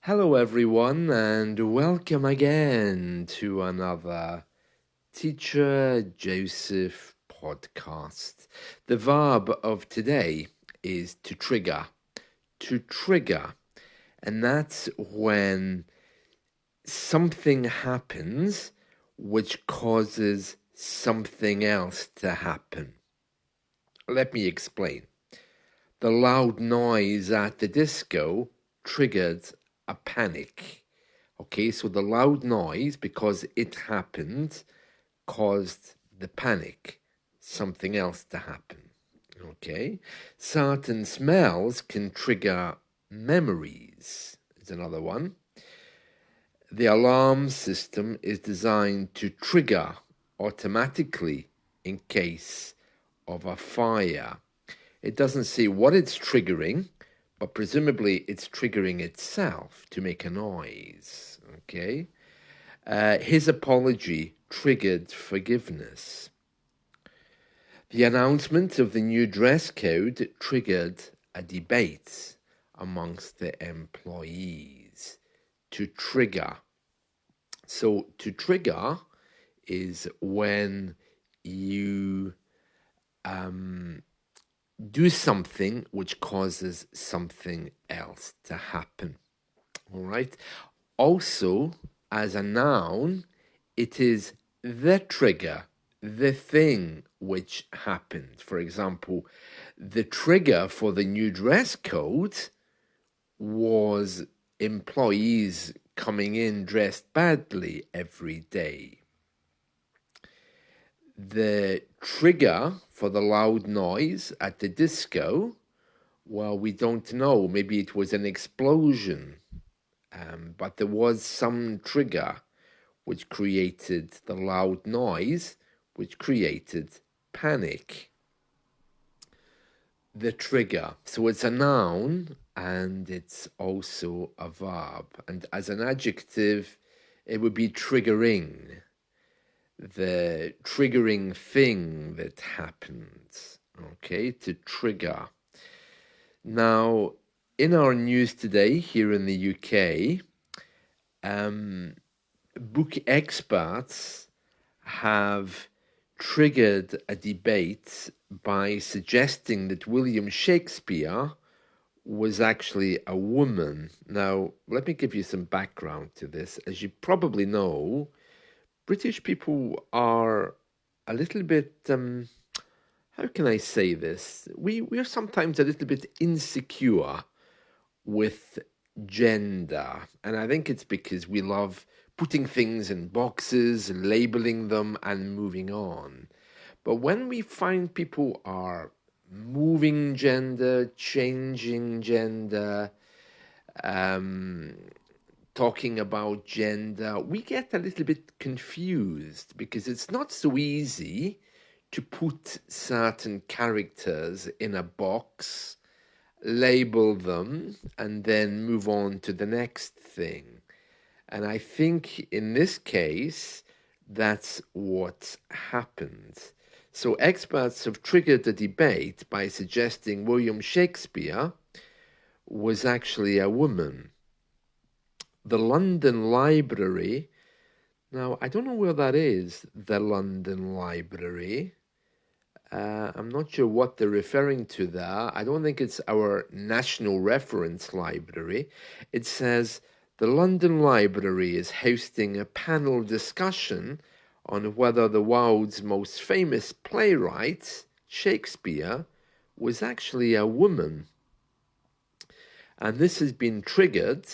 Hello, everyone, and welcome again to another Teacher Joseph podcast. The verb of today is to trigger. To trigger. And that's when something happens which causes something else to happen. Let me explain. The loud noise at the disco triggered a panic. Okay, so the loud noise, because it happened, caused the panic, something else to happen. Okay, certain smells can trigger memories, is another one. The alarm system is designed to trigger automatically in case of a fire. It doesn't say what it's triggering, but presumably it's triggering itself to make a noise, okay? His apology triggered forgiveness. The announcement of the new dress code triggered a debate amongst the employees. To trigger. So to trigger is when you do something which causes something else to happen. All right. Also, as a noun, it is the trigger, the thing which happened. For example, the trigger for the new dress code was employees coming in dressed badly every day. The trigger for the loud noise at the disco, well, we don't know. Maybe it was an explosion, but there was some trigger which created the loud noise, which created panic. The trigger. So it's a noun and it's also a verb. And as an adjective, it would be triggering. The triggering thing that happens, okay, to trigger. Now, in our news today here in the UK, book experts have triggered a debate by suggesting that William Shakespeare was actually a woman. Now, let me give you some background to this. As you probably know, British people are a little bit, how can I say this? We're sometimes a little bit insecure with gender. And I think it's because we love putting things in boxes, labeling them, and moving on. But when we find people are moving gender, changing gender, talking about gender, we get a little bit confused because it's not so easy to put certain characters in a box, label them, and then move on to the next thing. And I think in this case, that's what happened. So experts have triggered a debate by suggesting William Shakespeare was actually a woman. The London Library, now I don't know where that is, the London Library. I'm not sure what they're referring to there. I don't think it's our National Reference Library. It says the London Library is hosting a panel discussion on whether the world's most famous playwright, Shakespeare, was actually a woman. And this has been triggered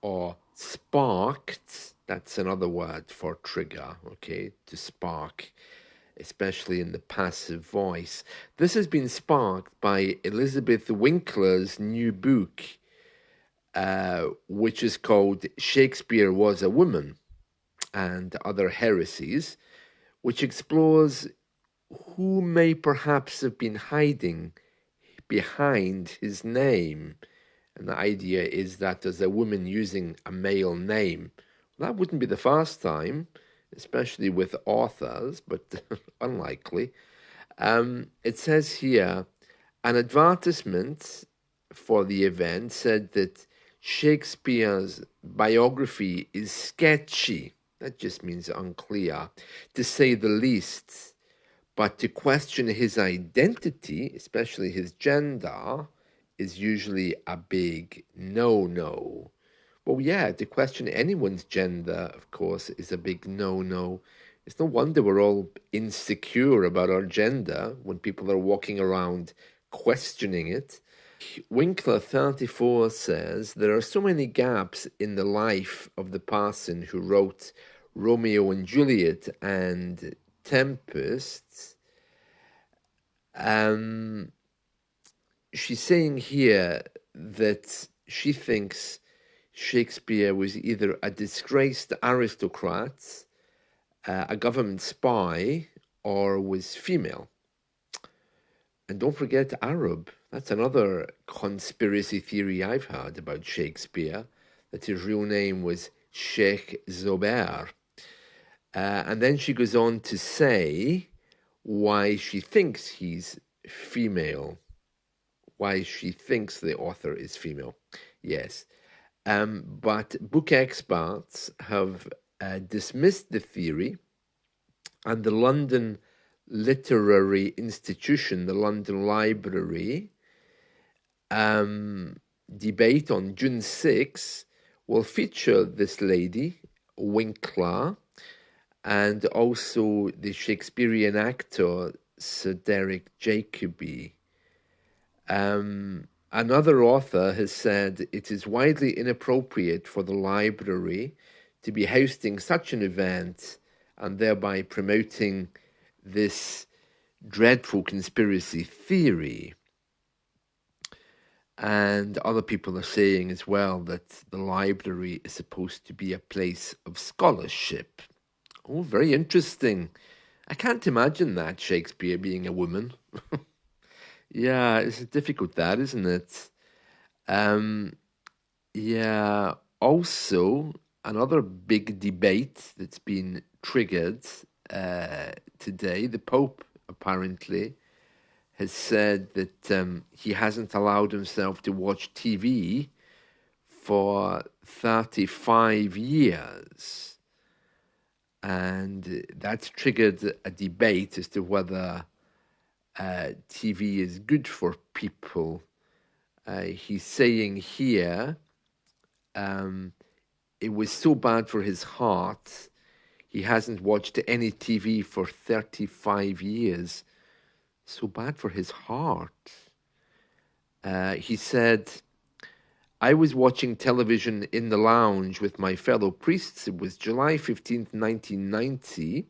or sparked. That's another word for trigger, okay, to spark, especially in the passive voice. This has been sparked by Elizabeth Winkler's new book, which is called Shakespeare Was a Woman and Other Heresies, which explores who may perhaps have been hiding behind his name. And the idea is that there's a woman using a male name. That wouldn't be the first time, especially with authors, but unlikely. It says here, an advertisement for the event said that Shakespeare's biography is sketchy. That just means unclear, to say the least. But to question his identity, especially his gender, is usually a big no-no. Well, yeah, to question anyone's gender, of course, is a big no-no. It's no wonder we're all insecure about our gender when people are walking around questioning it. Winkler34 says there are so many gaps in the life of the person who wrote Romeo and Juliet and Tempest. She's saying here that she thinks Shakespeare was either a disgraced aristocrat, a government spy, or was female. And don't forget Arab. That's another conspiracy theory I've heard about Shakespeare, that his real name was Sheikh Zobair. And then she goes on to say why she thinks he's female, why she thinks the author is female. Yes. But book experts have dismissed the theory, and the London Literary Institution, the London Library, debate on June 6 will feature this lady, Winkler, and also the Shakespearean actor Sir Derek Jacobi. Another author has said it is widely inappropriate for the library to be hosting such an event and thereby promoting this dreadful conspiracy theory. And other people are saying as well that the library is supposed to be a place of scholarship. Oh, very interesting. I can't imagine that, Shakespeare being a woman. Yeah, it's difficult that, isn't it? Yeah, also another big debate that's been triggered today. The Pope apparently has said that he hasn't allowed himself to watch TV for 35 years. And that's triggered a debate as to whether TV is good for people. He's saying here it was so bad for his heart, he hasn't watched any TV for 35 years. So bad for his heart. He said, I was watching television in the lounge with my fellow priests. It was July 15th, 1990.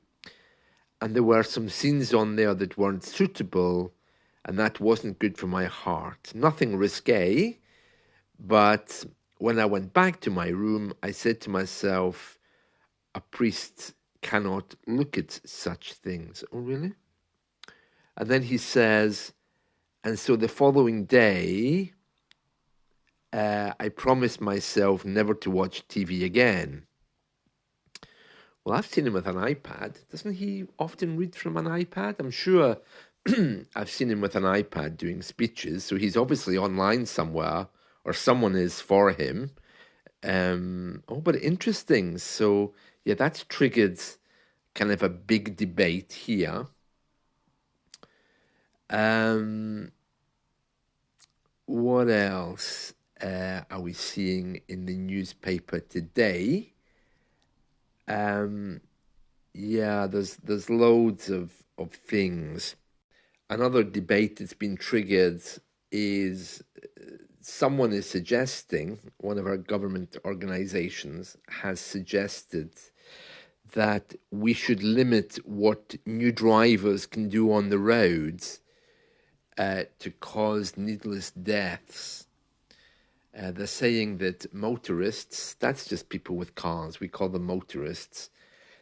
And there were some scenes on there that weren't suitable, and that wasn't good for my heart. Nothing risque, but when I went back to my room, I said to myself, a priest cannot look at such things. Oh, really? And then he says, and so the following day, I promised myself never to watch TV again. Well, I've seen him with an iPad. Doesn't he often read from an iPad? I'm sure I've seen him with an iPad doing speeches, so he's obviously online somewhere, or someone is for him. But interesting. So, yeah, that's triggered kind of a big debate here. What else are we seeing in the newspaper today? Yeah, there's loads of things. Another debate that's been triggered is someone is suggesting, one of our government organizations has suggested that we should limit what new drivers can do on the roads to cause needless deaths. They're saying that motorists, that's just people with cars, we call them motorists,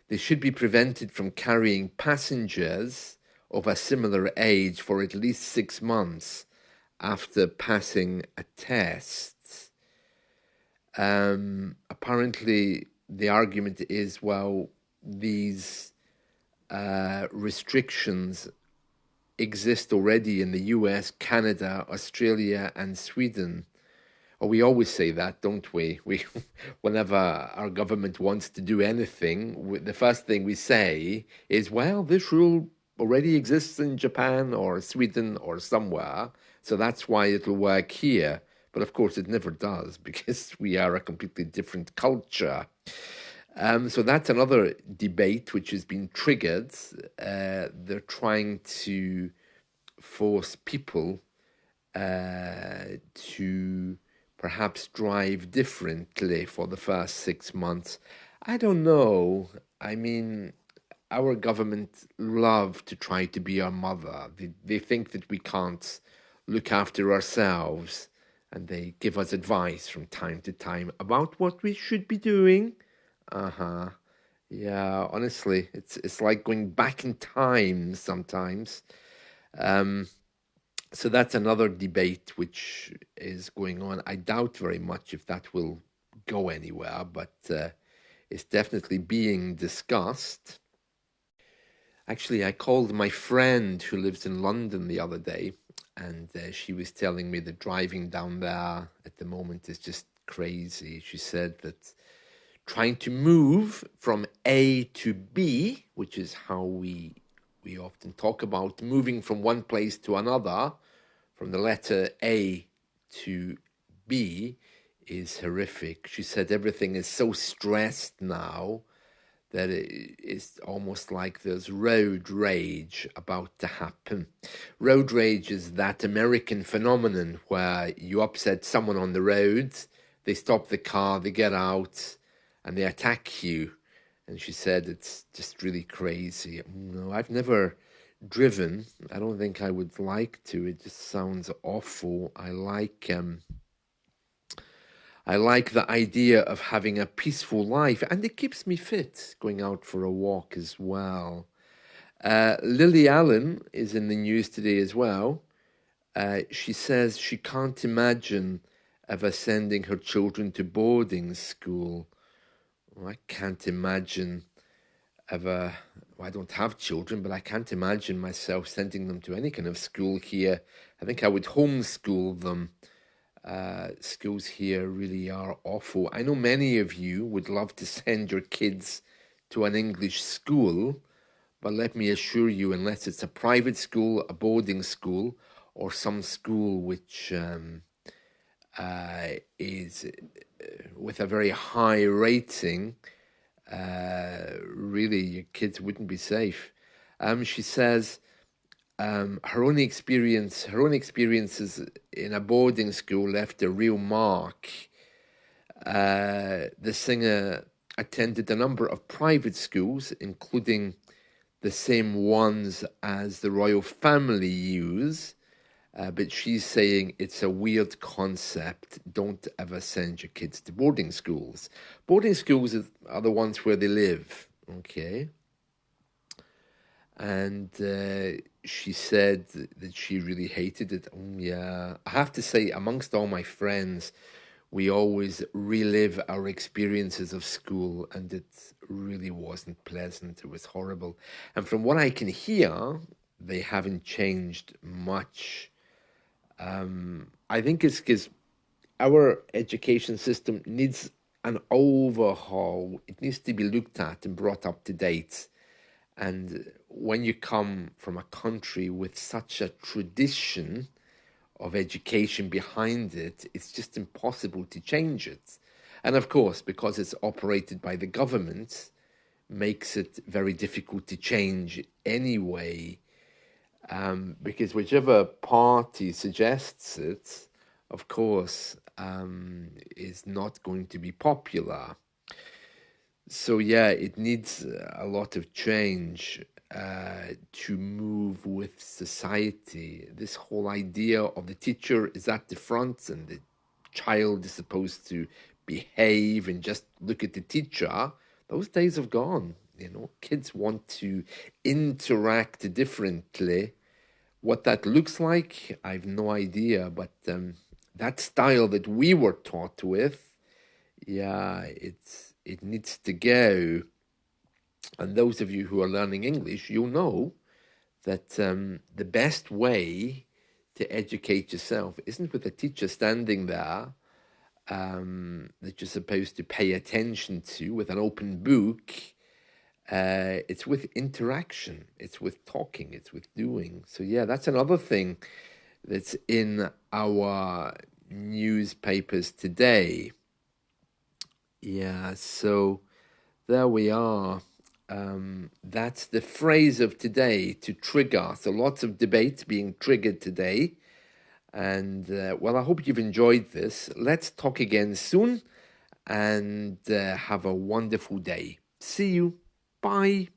they should be prevented from carrying passengers of a similar age for at least 6 months after passing a test. Apparently, the argument is, well, these restrictions exist already in the US, Canada, Australia, and Sweden. Oh, we always say that, don't we? Whenever our government wants to do anything, the first thing we say is, well, this rule already exists in Japan or Sweden or somewhere, so that's why it'll work here. But of course, it never does because we are a completely different culture. So that's another debate which has been triggered. They're trying to force people to perhaps drive differently for the first 6 months. I don't know. I mean, our government love to try to be our mother. They think that we can't look after ourselves, and they give us advice from time to time about what we should be doing. Uh-huh. Yeah, honestly, it's like going back in time sometimes. Um, so that's another debate which is going on. I doubt very much if that will go anywhere, but it's definitely being discussed. Actually, I called my friend who lives in London the other day, and she was telling me that driving down there at the moment is just crazy. She said that trying to move from A to B, which is how we often talk about moving from one place to another, from the letter A to B, is horrific. She said everything is so stressed now that it's almost like there's road rage about to happen. Road rage is that American phenomenon where you upset someone on the road, they stop the car, they get out, and they attack you. And she said it's just really crazy. No, I've never driven. I don't think I would like to. It just sounds awful. I like the idea of having a peaceful life, and it keeps me fit going out for a walk as well. Lily Allen is in the news today as well. She says she can't imagine ever sending her children to boarding school. Well, I can't imagine ever. Well, I don't have children, but I can't imagine myself sending them to any kind of school here. I think I would homeschool them. Schools here really are awful. I know many of you would love to send your kids to an English school, but let me assure you, unless it's a private school, a boarding school, or some school which is with a very high rating, really your kids wouldn't be safe. She says her own experiences in a boarding school left a real mark. The singer attended a number of private schools, including the same ones as the royal family use. But she's saying it's a weird concept. Don't ever send your kids to boarding schools. Boarding schools are the ones where they live, okay? And she said that she really hated it. Yeah, I have to say, amongst all my friends, we always relive our experiences of school, and it really wasn't pleasant. It was horrible. And from what I can hear, they haven't changed much. I think it's because our education system needs an overhaul. It needs to be looked at and brought up to date. And when you come from a country with such a tradition of education behind it, it's just impossible to change it. And of course, because it's operated by the government, makes it very difficult to change anyway. Because whichever party suggests it, of course, is not going to be popular. So yeah, it needs a lot of change to move with society. This whole idea of the teacher is at the front and the child is supposed to behave and just look at the teacher, those days have gone. Kids want to interact differently. What that looks like, I've no idea, but that style that we were taught with, yeah, it needs to go. And those of you who are learning English, you'll know that the best way to educate yourself isn't with a teacher standing there that you're supposed to pay attention to with an open book. It's with interaction, it's with talking, it's with doing. So yeah, that's another thing that's in our newspapers today. Yeah, so there we are. That's the phrase of today, to trigger. So lots of debate being triggered today. And well, I hope you've enjoyed this. Let's talk again soon, and have a wonderful day. See you. Bye.